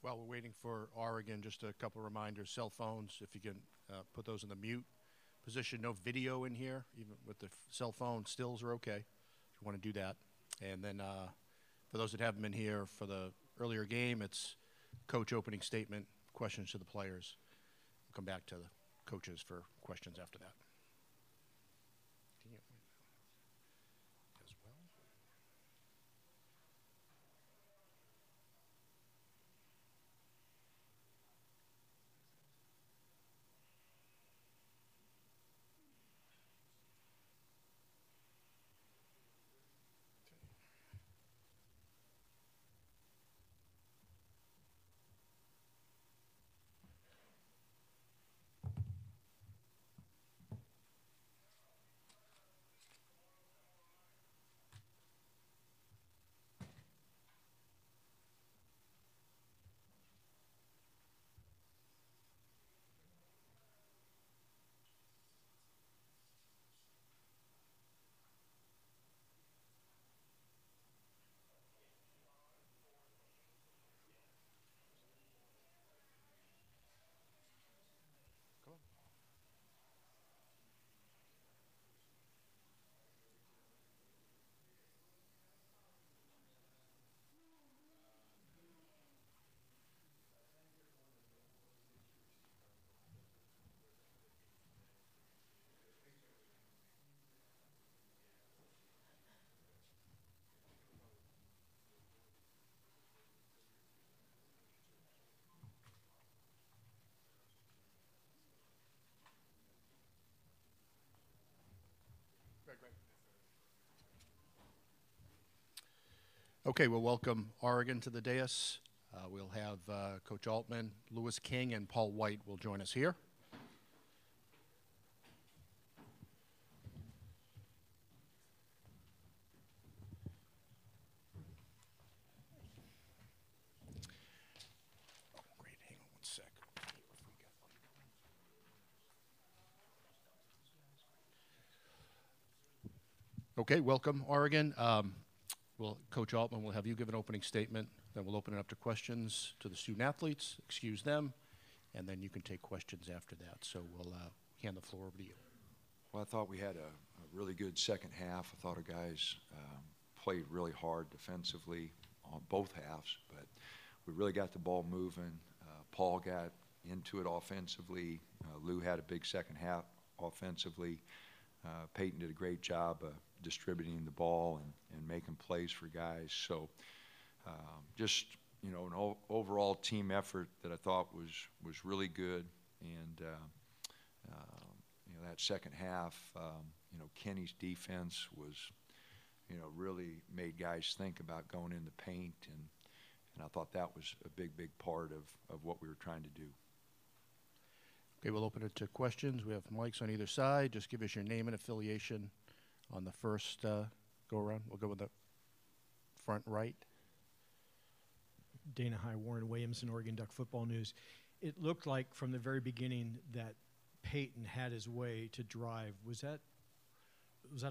While we're waiting for Oregon, just a couple of reminders. Cell phones, if you can put those in the mute position. No video in here, even with the cell phone. Stills are okay if you want to do that. And then for those that haven't been here for the earlier game, it's coach opening statement, questions to the players. We'll come back to the coaches for questions after that. As well. Okay, we'll welcome Oregon to the dais. We'll have Coach Altman, Lewis King, and Paul White will join us here. Oh, great. Hang on one sec. Okay, welcome, Oregon. Coach Altman will have you give an opening statement, then we'll open it up to questions to the student athletes, excuse them, and then you can take questions after that. So we'll hand the floor over to you. Well, I thought we had a really good second half. I thought our guys played really hard defensively on both halves, but we really got the ball moving. Paul got into it offensively. Lou had a big second half offensively. Peyton did a great job distributing the ball and making plays for guys. So just, you know, an overall team effort that I thought was really good. And, you know, that second half, you know, Kenny's defense was, you know, really made guys think about going in the paint. And I thought that was a big, big part of what we were trying to do. Okay, we'll open it to questions. We have mics on either side. Just give us your name and affiliation on the first go-around. We'll go with the front right. Dana High, Warren Williamson, Oregon Duck Football News. It looked like from the very beginning that Peyton had his way to drive. Was that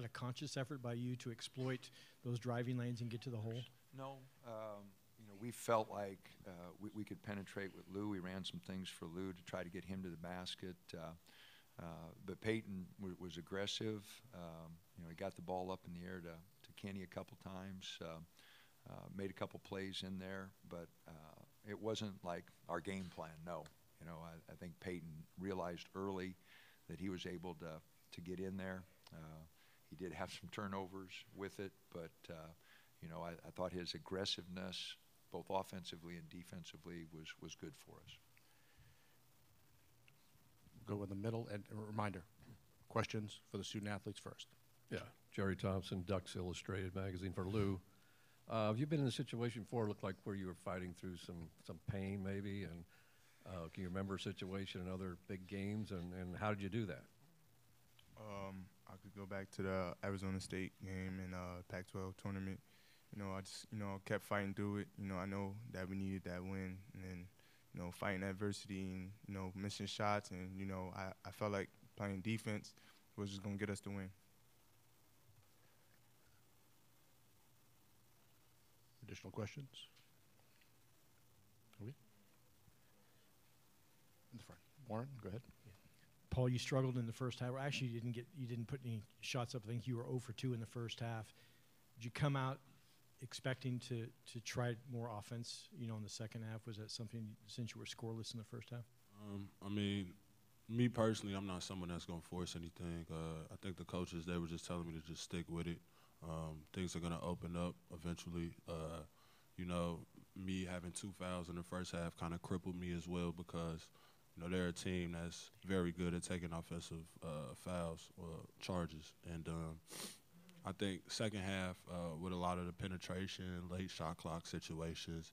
a conscious effort by you to exploit those driving lanes and get to the hole? No. You know, we felt like we could penetrate with Lou. We ran some things for Lou to try to get him to the basket. But Peyton was aggressive. You know, he got the ball up in the air to Kenny a couple times, made a couple plays in there. But it wasn't like our game plan, no. You know, I think Peyton realized early that he was able to get in there. He did have some turnovers with it, but, you know, I thought his aggressiveness, both offensively and defensively, was good for us. We'll go in the middle. And a reminder, questions for the student athletes first. Yeah, Jerry Thompson, Ducks Illustrated magazine for Lou. Have you been in a situation before, it looked like where you were fighting through some pain maybe, and can you remember a situation in other big games, and how did you do that? I could go back to the Arizona State game in Pac-12 tournament. You know, I just, you know, kept fighting through it. You know, I know that we needed that win, and then, you know, fighting adversity and, you know, missing shots, and, you know, I felt like playing defense was just going to get us the win. Additional questions? Warren, go ahead. Paul, you struggled in the first half. Well, actually, you didn't put any shots up. I think you were 0 for 2 in the first half. Did you come out expecting to try more offense, in the second half? Was that something, since you were scoreless in the first half? I mean, me personally, I'm not someone that's going to force anything. I think the coaches, they were just telling me to just stick with it. Things are going to open up eventually. Me having 2 fouls in the first half kind of crippled me as well because, they're a team that's very good at taking offensive fouls or charges. And I think second half, with a lot of the penetration, late shot clock situations,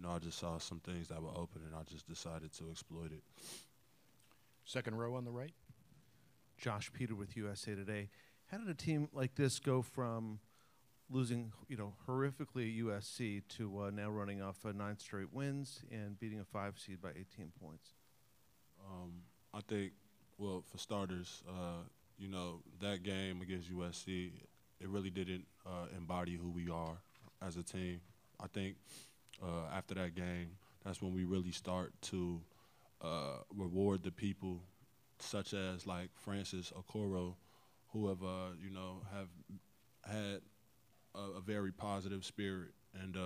I just saw some things that were open, and I just decided to exploit it. Second row on the right. Josh Peter with USA Today. How did a team like this go from losing, horrifically at USC to now running off 9 straight wins and beating a 5 seed by 18 points? I think, well, for starters, that game against USC, it really didn't embody who we are as a team. I think after that game, that's when we really start to reward the people such as like Francis Okoro, who have, have had a very positive spirit. And,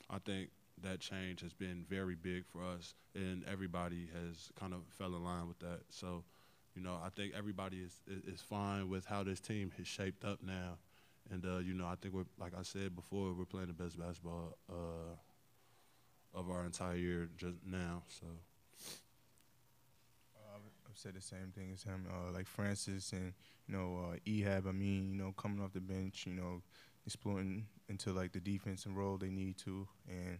I think that change has been very big for us, and everybody has kind of fell in line with that. So, I think everybody is fine with how this team has shaped up now. And, I think we're, like I said before, we're playing the best basketball of our entire year just now. So I've said the same thing as him. Like Francis and, Ehab, coming off the bench, exploring into, like, the defensive role they need to, and,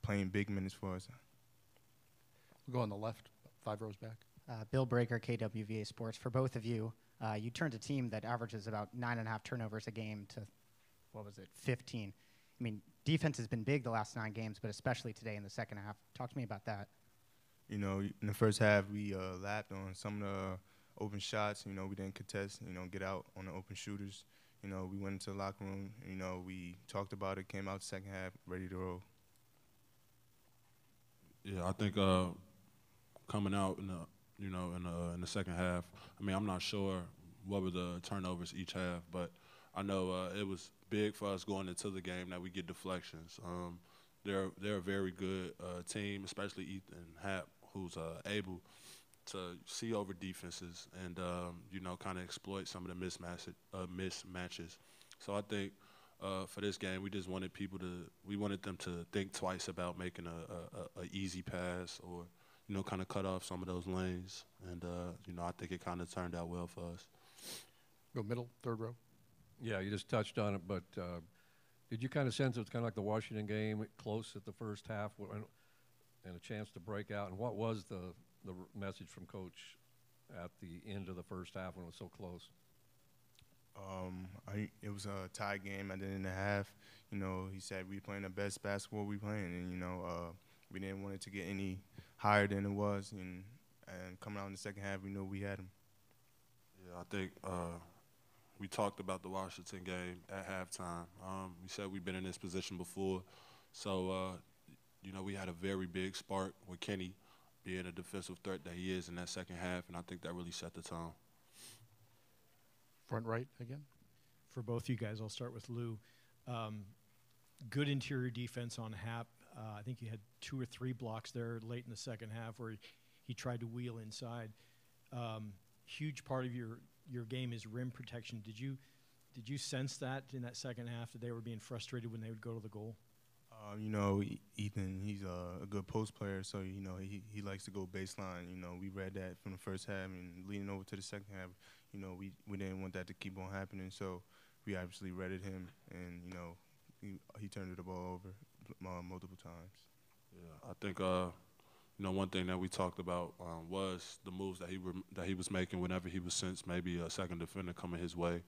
playing big minutes for us. We'll go on the left, 5 rows back. Bill Breaker, KWVA Sports. For both of you, you turned a team that averages about 9.5 turnovers a game to, 15. I mean, defense has been big the last 9 games, but especially today in the second half. Talk to me about that. In the first half, we lapped on some of the open shots. We didn't contest, get out on the open shooters. We went into the locker room. We talked about it, came out the second half, ready to roll. yeah, I think coming out in the second half, I'm not sure what were the turnovers each half, but I know it was big for us going into the game that we get deflections. They're a very good team, especially Ethan Happ, who's able to see over defenses and kind of exploit some of the mismatches. So I think for this game, we just wanted them to think twice about making a easy pass or kind of cut off some of those lanes. And I think it kind of turned out well for us. Go middle, 3rd row. Yeah, you just touched on it, but did you kind of sense it was kind of like the Washington game, close at the first half and a chance to break out? And what was the message from Coach at the end of the first half when it was so close? It was a tie game at the end of the half. He said we playing the best basketball we playing, and we didn't want it to get any higher than it was. And coming out in the second half, we knew we had him. Yeah, I think we talked about the Washington game at halftime. We said we've been in this position before, so we had a very big spark with Kenny being a defensive threat that he is in that second half, and I think that really set the tone. Front right again. For both you guys, I'll start with Lou. Good interior defense on Happ. I think you had 2 or 3 blocks there late in the second half where he tried to wheel inside. Huge part of your game is rim protection. Did you sense that in that second half, that they were being frustrated when they would go to the goal? Ethan, he's a good post player, so he likes to go baseline. We read that from the first half, and leading over to the second half, we didn't want that to keep on happening, so we obviously read him, and he turned the ball over multiple times. Yeah, I think one thing that we talked about was the moves that he was making whenever he was sensed maybe a second defender coming his way.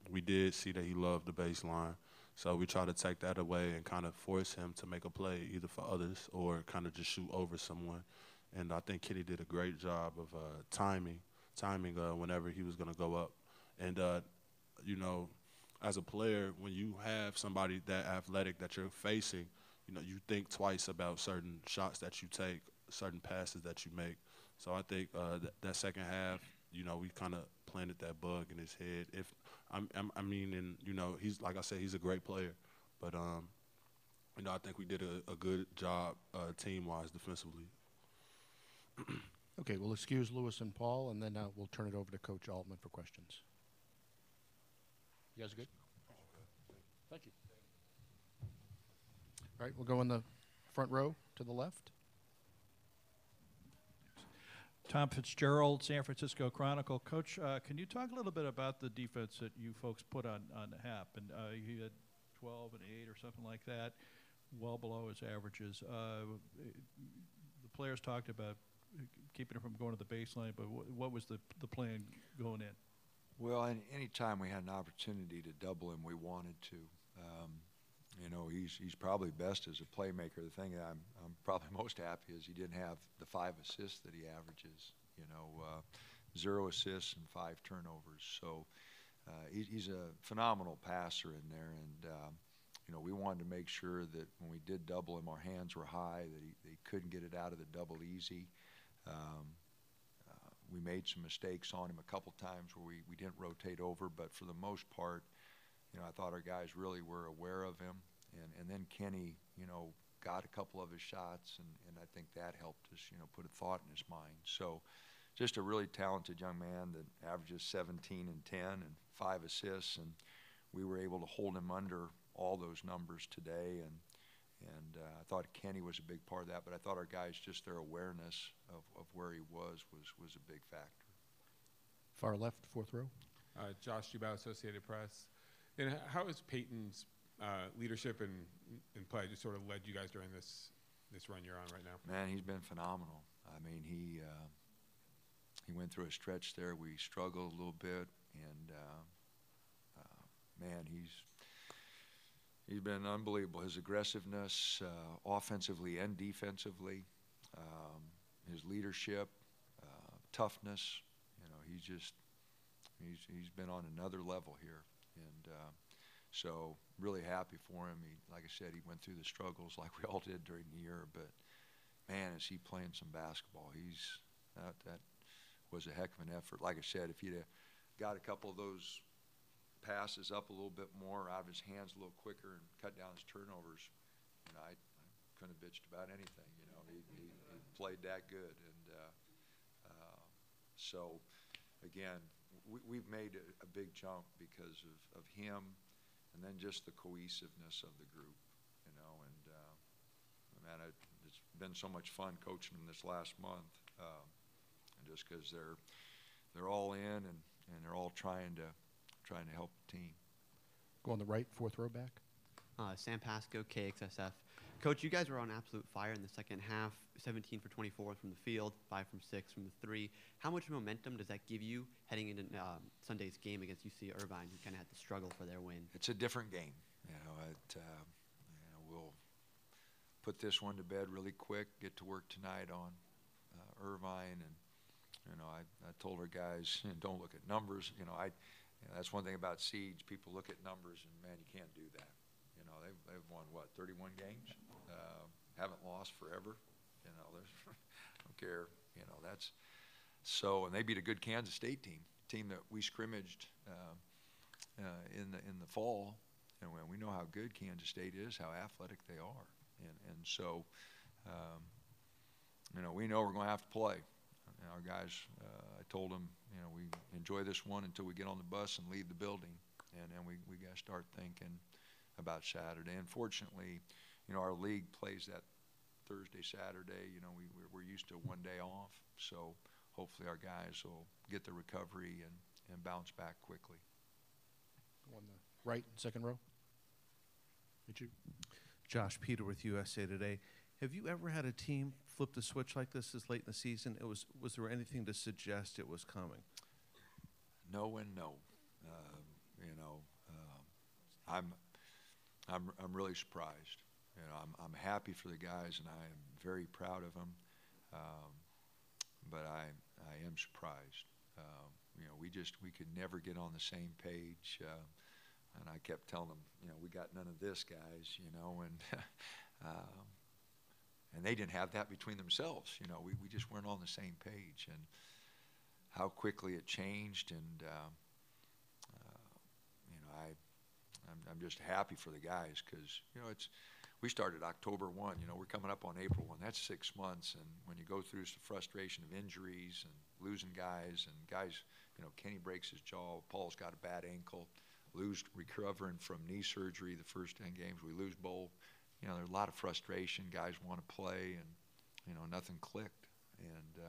We did see that he loved the baseline. So we try to take that away and kind of force him to make a play either for others or kind of just shoot over someone. And I think Kenny did a great job of timing whenever he was going to go up. And, as a player, when you have somebody that athletic that you're facing, you think twice about certain shots that you take. certain passes that you make. So I think that second half, you know, we kind of planted that bug in his head. If I mean, and you know, he's like I said, he's a great player, but you know, I think we did a good job team-wise defensively. Okay, we'll excuse Lewis and Paul, and then we'll turn it over to Coach Altman for questions. You guys good? Thank you. All right, we'll go in the front row to the left. Tom Fitzgerald, San Francisco Chronicle. Coach, can you talk a little bit about the defense that you folks put on Hap? And he had 12 and 8 or something like that, well below his averages. The players talked about keeping him from going to the baseline, but what was the plan going in? Well, any time we had an opportunity to double him, we wanted to. You know, he's probably best as a playmaker. The thing that I'm probably most happy is he didn't have the 5 assists that he averages. You know, 0 assists and 5 turnovers. So he's a phenomenal passer in there, and you know, we wanted to make sure that when we did double him, our hands were high, that he couldn't get it out of the double easy. We made some mistakes on him a couple times where we didn't rotate over, but for the most part, you know, I thought our guys really were aware of him. And then Kenny, you know, got a couple of his shots, and I think that helped us, you know, put a thought in his mind. So just a really talented young man that averages 17 and 10 and 5 assists, and we were able to hold him under all those numbers today. And I thought Kenny was a big part of that, but I thought our guys, just their awareness of where he was a big factor. Far left, fourth row. Josh Dubow, Associated Press. And how has Peyton's leadership and play just sort of led you guys during this run you're on right now? Man, he's been phenomenal. I mean, he went through a stretch there. We struggled a little bit, and man, he's been unbelievable. His aggressiveness, offensively and defensively, his leadership, toughness. You know, he's been on another level here, and so really happy for him. Like I said, he went through the struggles like we all did during the year, but man, is he playing some basketball. That was a heck of an effort. Like I said, if he'd have got a couple of those passes up a little bit more, out of his hands a little quicker, and cut down his turnovers, you know, I couldn't have bitched about anything. You know, he played that good, and so again, we've made a big jump because of him, and then just the cohesiveness of the group, you know. And man, it's been so much fun coaching them this last month, and just because they're all in, and they're all trying to help the team. Go on the right, fourth row back. Sam Pasco, KXSF. Coach, you guys were on absolute fire in the second half, 17 for 24 from the field, 5 from 6 from the 3. How much momentum does that give you heading into Sunday's game against UC Irvine, who kind of had to struggle for their win? It's a different game. You know, we'll put this one to bed really quick, get to work tonight on Irvine, and you know, I told our guys, don't look at numbers. You know, that's one thing about Siege. People look at numbers, and man, you can't do that. You know, they've won what, 31 games, haven't lost forever. You know, I don't care. You know, that's so. And they beat a good Kansas State team that we scrimmaged in the fall, and we know how good Kansas State is, how athletic they are, and so you know, we know we're going to have to play. And our guys, I told them, you know, we enjoy this one until we get on the bus and leave the building, and then we got to start thinking about Saturday. Unfortunately, you know, our league plays that Thursday, Saturday. You know, we're used to one day off, so hopefully our guys will get the recovery and bounce back quickly. Go on the right, second row. Did you? Josh Peter with USA Today. Have you ever had a team flip the switch like this late in the season? Was there anything to suggest it was coming? No and no. You know, I'm really surprised. You know, I'm happy for the guys, and I am very proud of them. But I am surprised. You know, we could never get on the same page. And I kept telling them, you know, we got none of this, guys. You know, and and they didn't have that between themselves. You know, we just weren't on the same page, and how quickly it changed. And you know, I'm just happy for the guys, because you know, we started October 1. You know, we're coming up on April 1. That's 6 months, and when you go through the frustration of injuries and losing guys, you know, Kenny breaks his jaw, Paul's got a bad ankle, Lou's recovering from knee surgery the first 10 games, we lose both. You know, there's a lot of frustration. Guys want to play, and you know, nothing clicked. And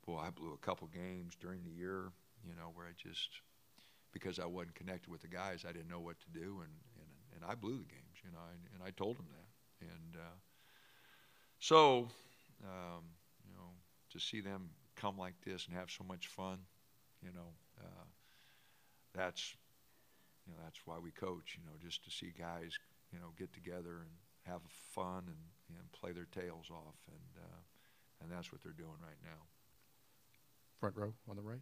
boy, I blew a couple games during the year, you know, where I just, because I wasn't connected with the guys, I didn't know what to do, and I blew the games, you know, and I told them that. And so, you know, to see them come like this and have so much fun, you know, that's why we coach, you know, just to see guys, you know, get together and have fun and play their tails off, and that's what they're doing right now. Front row on the right.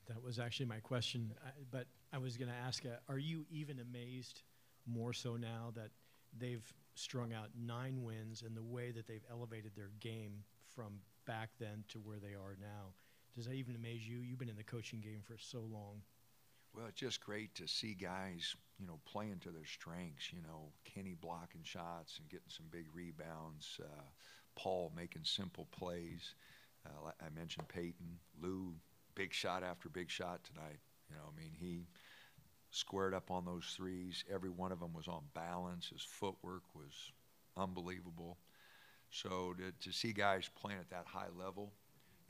That was actually my question, but I was going to ask, are you even amazed more so now that they've strung out 9 wins and the way that they've elevated their game from back then to where they are now? Does that even amaze you? You've been in the coaching game for so long. Well, it's just great to see guys, you know, playing to their strengths. You know, Kenny blocking shots and getting some big rebounds. Paul making simple plays. I mentioned Peyton. Lou, big shot after big shot tonight. You know, I mean, he squared up on those threes. Every one of them was on balance. His footwork was unbelievable. So to see guys playing at that high level,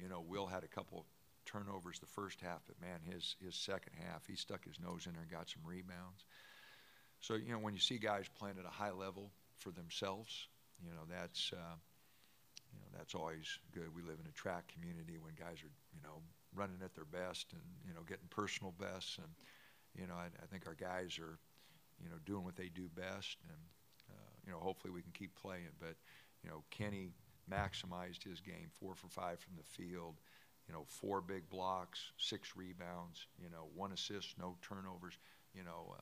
you know, Will had a couple turnovers the first half, but man, his second half, he stuck his nose in there and got some rebounds. So, you know, when you see guys playing at a high level for themselves, you know, that's always good. We live in a track community when guys are, you know, running at their best and, you know, getting personal bests. And, you know, I think our guys are, you know, doing what they do best. And, you know, hopefully we can keep playing. But, you know, Kenny maximized his game, 4 for 5 from the field. You know, 4 big blocks, 6 rebounds, you know, 1 assist, no turnovers. You know,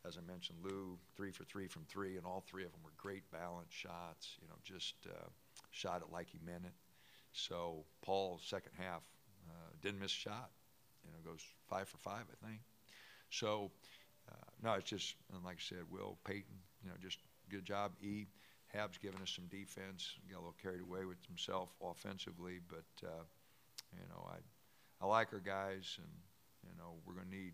as I mentioned, Lou, 3 for 3 from 3, and all 3 of them were great balanced shots. You know, just shot it like he meant it. So Paul, second half, didn't miss a shot. You know, goes 5 for 5, I think. So, no, it's just, and like I said, Will, Peyton, you know, just good job. Hab's given us some defense. Got a little carried away with himself offensively, but you know, I like our guys, and you know, we're going to need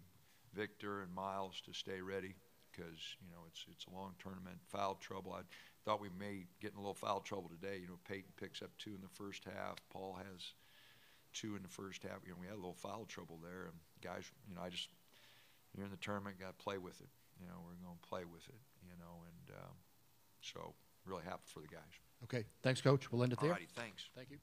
Victor and Miles to stay ready, because you know, it's a long tournament. Foul trouble. I thought we may get in a little foul trouble today. You know, Peyton picks up 2 in the first half. Paul has 2 in the first half. You know, we had a little foul trouble there, and guys, you know, you're in the tournament, got to play with it. You know, we're going to play with it. You know, and so really happy for the guys. Okay, thanks, Coach. We'll end it there. All righty, thanks. Thank you.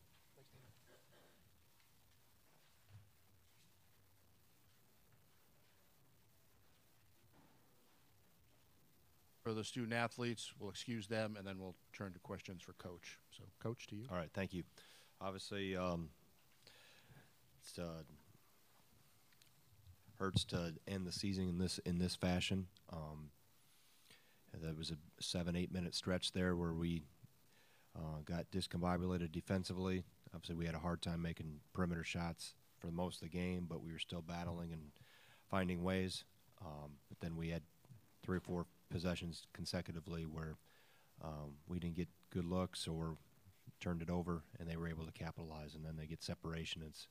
For the student athletes, we'll excuse them, and then we'll turn to questions for Coach. So, Coach, to you. All right, thank you. Obviously, it's hurts to end the season in this fashion. There was a 7-8 minute stretch there where we got discombobulated defensively. Obviously, we had a hard time making perimeter shots for most of the game, but we were still battling and finding ways. But then we had 3 or 4 possessions consecutively where we didn't get good looks or turned it over, and they were able to capitalize, and then they get separation. It's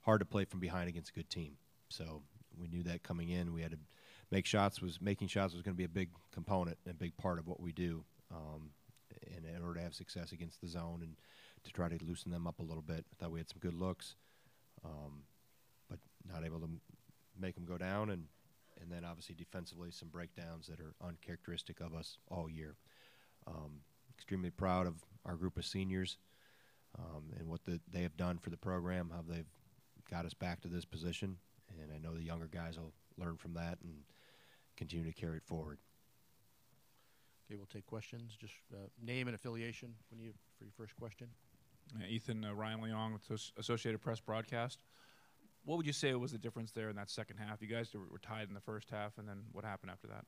hard to play from behind against a good team. So we knew that coming in. We had to making shots was going to be a big component and a big part of what we do in order to have success against the zone and to try to loosen them up a little bit. I thought we had some good looks, but not able to make them go down, and then obviously defensively some breakdowns that are uncharacteristic of us all year. Extremely proud of our group of seniors and what they have done for the program, how they've got us back to this position, and I know the younger guys will learn from that and continue to carry it forward. Okay, we'll take questions. Just name and affiliation for your first question. Ethan Ryan Leong with Associated Press Broadcast. What would you say was the difference there in that second half? You guys were tied in the first half, and then what happened after that?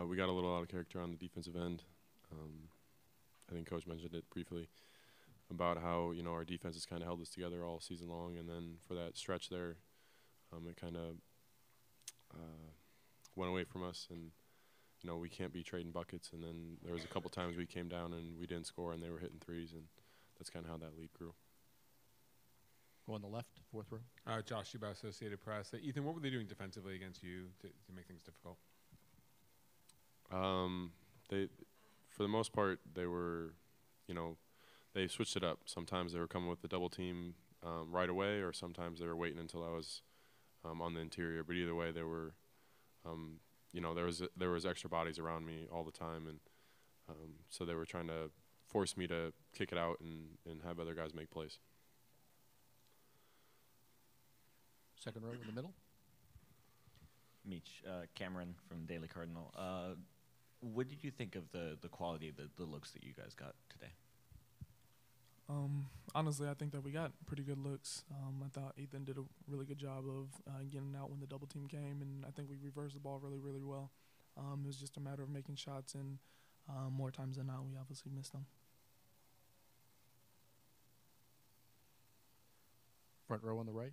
We got a little out of character on the defensive end. I think Coach mentioned it briefly about how, you know, our defense has kind of held us together all season long, and then for that stretch there, it kind of went away from us, and, you know, we can't be trading buckets. And then there was a couple times we came down and we didn't score, and they were hitting threes, and that's kind of how that lead grew. Go on the left, fourth row. Josh Schubaugh, Associated Press. Ethan, what were they doing defensively against you to make things difficult? They, for the most part, they were, you know, they switched it up. Sometimes they were coming with the double team right away, or sometimes they were waiting until I was on the interior. But either way, they were, you know, there was extra bodies around me all the time, and so they were trying to force me to kick it out and have other guys make plays. Second row in the middle. Meech, Cameron from Daily Cardinal. What did you think of the quality of the looks that you guys got today? Honestly, I think that we got pretty good looks. I thought Ethan did a really good job of getting out when the double team came, and I think we reversed the ball really, really well. It was just a matter of making shots, and more times than not, we obviously missed them. Front row on the right,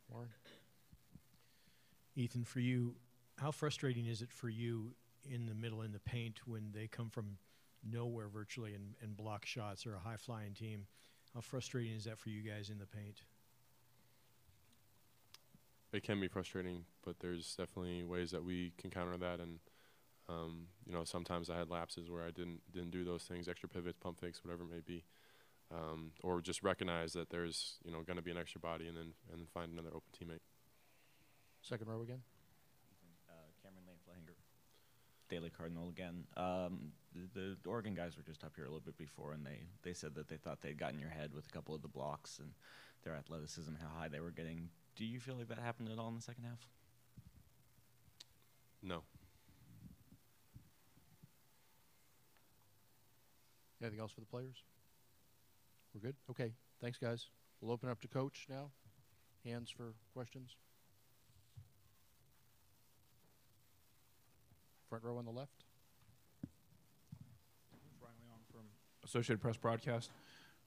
Warren. Ethan, for you, how frustrating is it for you in the middle in the paint when they come from nowhere virtually and block shots? Or a high-flying team. How frustrating is that for you guys in the paint? It can be frustrating, but there's definitely ways that we can counter that. And you know, sometimes I had lapses where I didn't do those things, extra pivots, pump fakes, whatever it may be, or just recognize that there's, you know, going to be an extra body, and then find another open teammate. Second row again. Cameron Lane Flahinger, Daily Cardinal again. The Oregon guys were just up here a little bit before, and they said that they thought they'd gotten your head with a couple of the blocks and their athleticism, how high they were getting. Do you feel like that happened at all in the second half? No. Anything else for the players? We're good? Okay. Thanks, guys. We'll open up to Coach now. Hands for questions. Front row on the left. Ryan Leong from Associated Press Broadcast.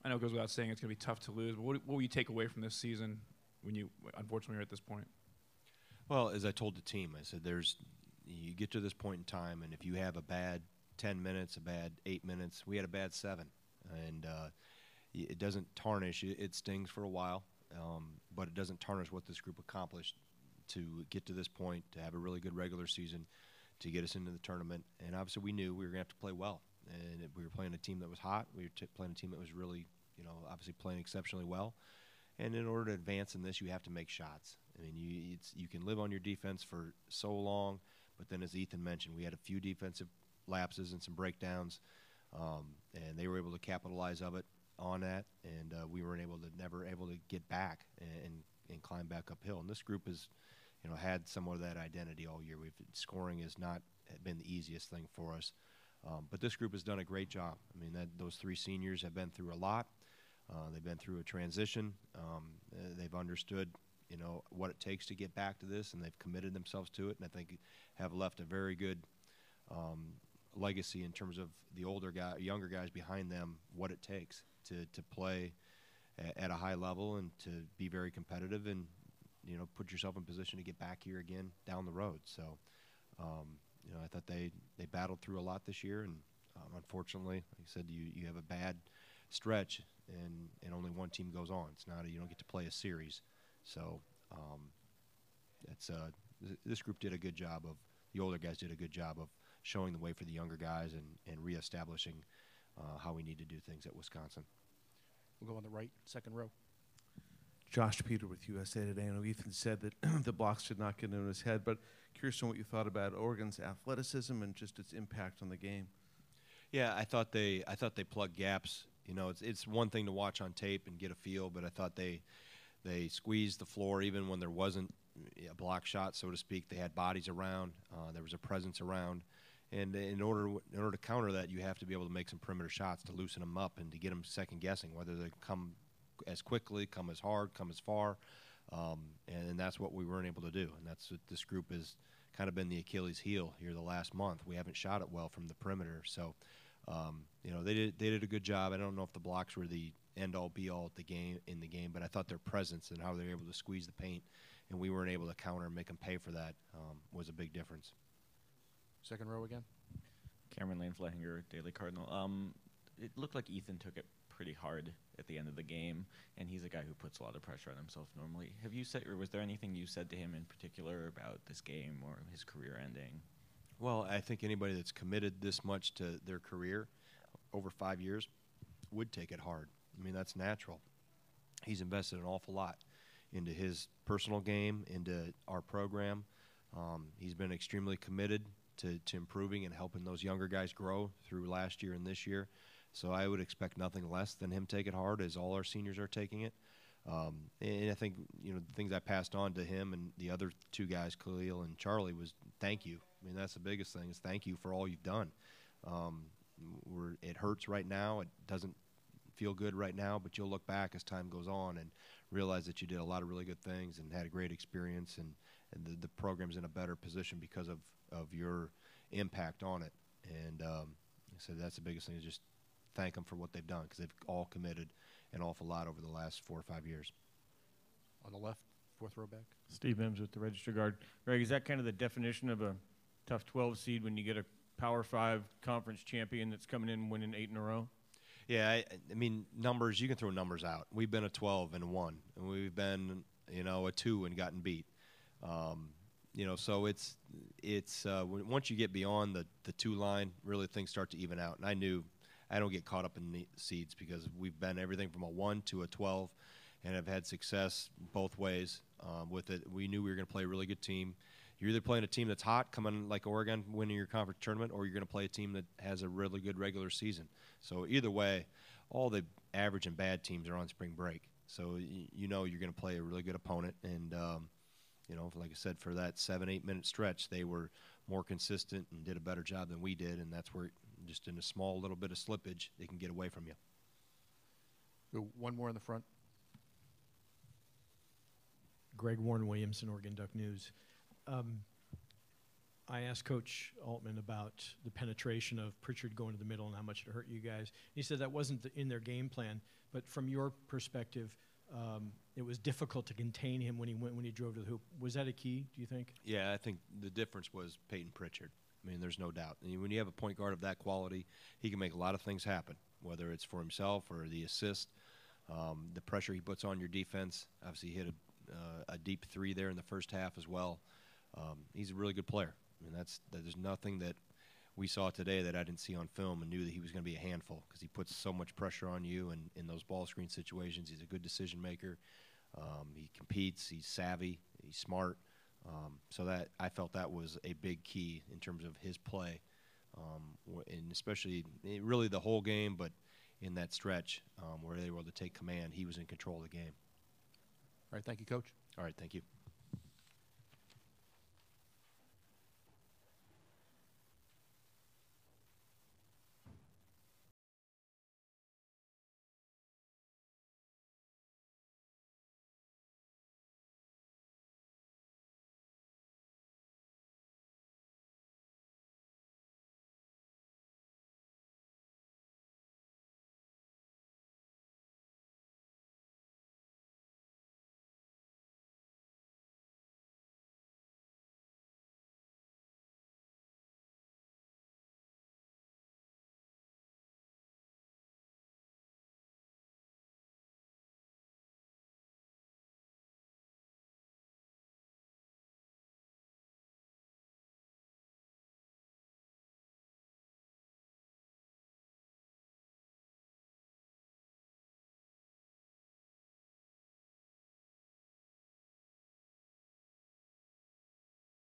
I know it goes without saying it's going to be tough to lose, but what will you take away from this season when you, unfortunately, are at this point? Well, as I told the team, I said you get to this point in time, and if you have a bad 10 minutes, a bad 8 minutes, we had a bad 7. And it doesn't tarnish. It stings for a while, but it doesn't tarnish what this group accomplished to get to this point, to have a really good regular season, to get us into the tournament. And obviously we knew we were going to have to play well. And we were playing a team that was hot. We were playing a team that was really, you know, obviously playing exceptionally well. And in order to advance in this, you have to make shots. I mean, you can live on your defense for so long, but then as Ethan mentioned, we had a few defensive lapses and some breakdowns, and they were able to capitalize on that, and we weren't never able to get back and climb back uphill. And this group has, you know, had somewhat of that identity all year. Scoring has not been the easiest thing for us, but this group has done a great job. I mean, those 3 seniors have been through a lot. They've been through a transition. They've understood, you know, what it takes to get back to this, and they've committed themselves to it, and I think have left a very good legacy in terms of the younger guys behind them, what it takes to play at a high level and to be very competitive and, you know, put yourself in position to get back here again down the road. So, you know, I thought they battled through a lot this year, and unfortunately, like I said, you have a bad stretch and only one team goes on. It's not you don't get to play a series. So this group did a good job the older guys did a good job of showing the way for the younger guys and reestablishing how we need to do things at Wisconsin. We'll go on the right, second row. Josh Peter with USA Today. I know Ethan said that the blocks did not get into his head, but curious on what you thought about Oregon's athleticism and just its impact on the game. Yeah, I thought they plugged gaps. You know, it's one thing to watch on tape and get a feel, but I thought they squeezed the floor even when there wasn't a block shot, so to speak. They had bodies around. There was a presence around. And in order to counter that, you have to be able to make some perimeter shots to loosen them up and to get them second-guessing, whether they come as quickly, come as hard, come as far. And that's what we weren't able to do. And that's what this group kind of been the Achilles heel here the last month. We haven't shot it well from the perimeter. So, they did a good job. I don't know if the blocks were the end-all, be-all in the game, but I thought their presence and how they were able to squeeze the paint, and we weren't able to counter and make them pay for that, was a big difference. Second row again. Cameron Lane Flehinger, Daily Cardinal. It looked like Ethan took it pretty hard at the end of the game, and he's a guy who puts a lot of pressure on himself normally. Have you said, or was there anything you said to him in particular about this game or his career ending? Well, I think anybody that's committed this much to their career over 5 years would take it hard. I mean, that's natural. He's invested an awful lot into his personal game, into our program. He's been extremely committed to improving and helping those younger guys grow through last year and this year. So I would expect nothing less than him take it hard, as all our seniors are taking it. And I think, the things I passed on to him and the other two guys, Khalil and Charlie, was thank you. I mean, that's the biggest thing, is thank you for all you've done. It hurts right now. It doesn't feel good right now, but you'll look back as time goes on and realize that you did a lot of really good things and had a great experience, and the program's in a better position because of your impact on it. And so that's the biggest thing, is just thank them for what they've done, because they've all committed an awful lot over the last 4 or 5 years. On the left, fourth row back. Steve Mims with the Register Guard. Greg, is that kind of the definition of a tough 12 seed when you get a Power 5 conference champion that's coming in winning 8 in a row? Yeah, I mean, numbers, you can throw numbers out. We've been a 12 and won, and we've been, a 2 and gotten beat. So it's once you get beyond the 2 line, really things start to even out. And I knew I don't get caught up in the seeds, because we've been everything from a 1 to a 12 and have had success both ways with it. We knew we were going to play a really good team. You're either playing a team that's hot, coming like Oregon, winning your conference tournament, or you're going to play a team that has a really good regular season. So either way, all the average and bad teams are on spring break. So you're going to play a really good opponent. And, like I said, for that 7-8 minute stretch, they were more consistent and did a better job than we did. And that's where, just in a small little bit of slippage, they can get away from you. Go one more in the front. Greg Warren Williamson, Oregon Duck News. I asked Coach Altman about the penetration of Pritchard going to the middle and how much it hurt you guys. He said that wasn't in their game plan, but from your perspective, it was difficult to contain him when he drove to the hoop. Was that a key, do you think? Yeah, I think the difference was Peyton Pritchard. I mean, there's no doubt. And when you have a point guard of that quality, he can make a lot of things happen, whether it's for himself or the assist. The pressure he puts on your defense. Obviously, he hit a deep 3 there in the first half as well. He's a really good player. I mean, there's nothing that we saw today that I didn't see on film, and knew that he was going to be a handful, because he puts so much pressure on you, and in those ball screen situations, he's a good decision maker. He competes. He's savvy. He's smart. So that I felt that was a big key in terms of his play, and especially really the whole game, but in that stretch where they were able to take command, he was in control of the game. All right, thank you, Coach. All right, thank you.